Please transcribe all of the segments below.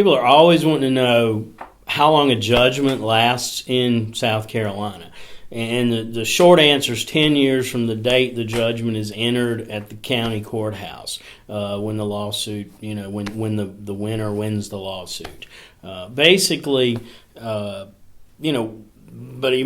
People are always wanting to know how long a judgment lasts in South Carolina. And the short answer is 10 years from the date the judgment is entered at the county courthouse, when the lawsuit, when the winner wins the lawsuit. Basically, but you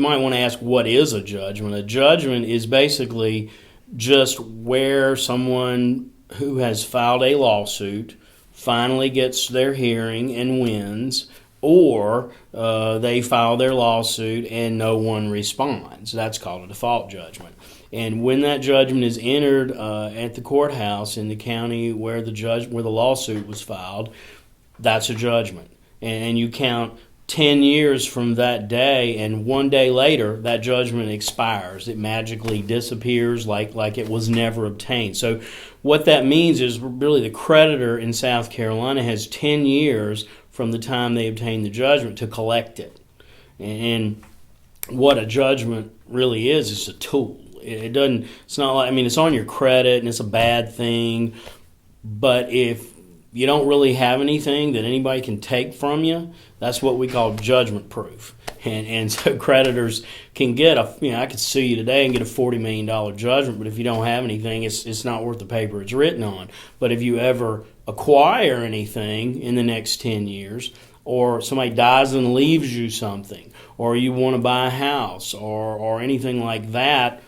might want to ask, what is a judgment? A judgment is basically just where someone who has filed a lawsuit finally gets their hearing and wins, or they file their lawsuit and no one responds. That's called a default judgment. And when that judgment is entered at the courthouse in the county where the lawsuit was filed, that's a judgment. And you count 10 years from that day, and 1 day later, that judgment expires. It magically disappears like it was never obtained. So what that means is really the creditor in South Carolina has 10 years from the time they obtain the judgment to collect it. And what a judgment really is a tool. It's not like, it's on your credit and it's a bad thing, but if you don't really have anything that anybody can take from you, that's what we call judgment proof. And so creditors can get I could sue you today and get a $40 million judgment, but if you don't have anything, it's not worth the paper it's written on. But if you ever acquire anything in the next 10 years, or somebody dies and leaves you something, or you want to buy a house, or anything like that,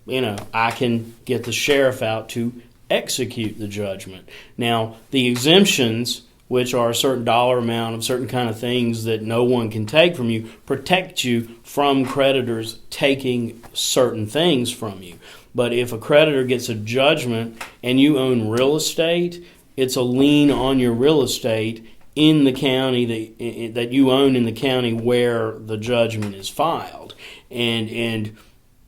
I can get the sheriff out to execute the judgment. Now, the exemptions, which are a certain dollar amount of certain kind of things that no one can take from you, protect you from creditors taking certain things from you. But if a creditor gets a judgment and you own real estate, it's a lien on your real estate in the county that you own in the county where the judgment is filed. And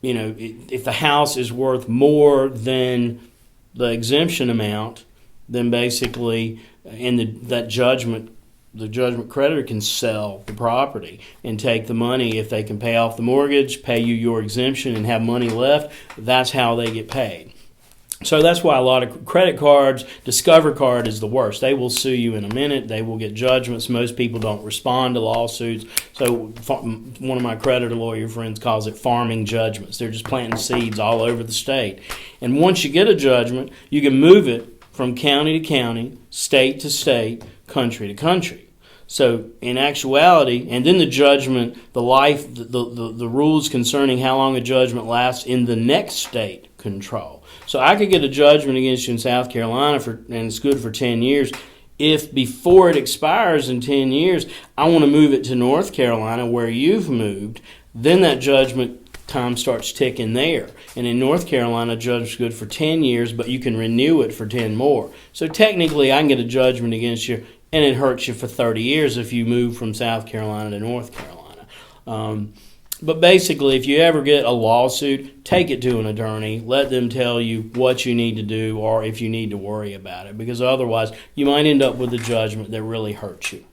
if the house is worth more than the exemption amount, then basically, the judgment creditor can sell the property and take the money. If they can pay off the mortgage, pay you your exemption, and have money left, that's how they get paid. So that's why a lot of credit cards, Discover Card is the worst. They will sue you in a minute. They will get judgments. Most people don't respond to lawsuits. So one of my creditor lawyer friends calls it farming judgments. They're just planting seeds all over the state. And once you get a judgment, you can move it from county to county, state to state, country to country. So in actuality, and then the judgment, the rules concerning how long a judgment lasts in the next state control. So I could get a judgment against you in South Carolina and it's good for 10 years. If before it expires in 10 years, I want to move it to North Carolina where you've moved, then that judgment time starts ticking there. And in North Carolina, a judgment's good for 10 years, but you can renew it for 10 more. So technically, I can get a judgment against you, and it hurts you for 30 years if you move from South Carolina to North Carolina. But basically, if you ever get a lawsuit, take it to an attorney. Let them tell you what you need to do or if you need to worry about it, because otherwise you might end up with a judgment that really hurts you.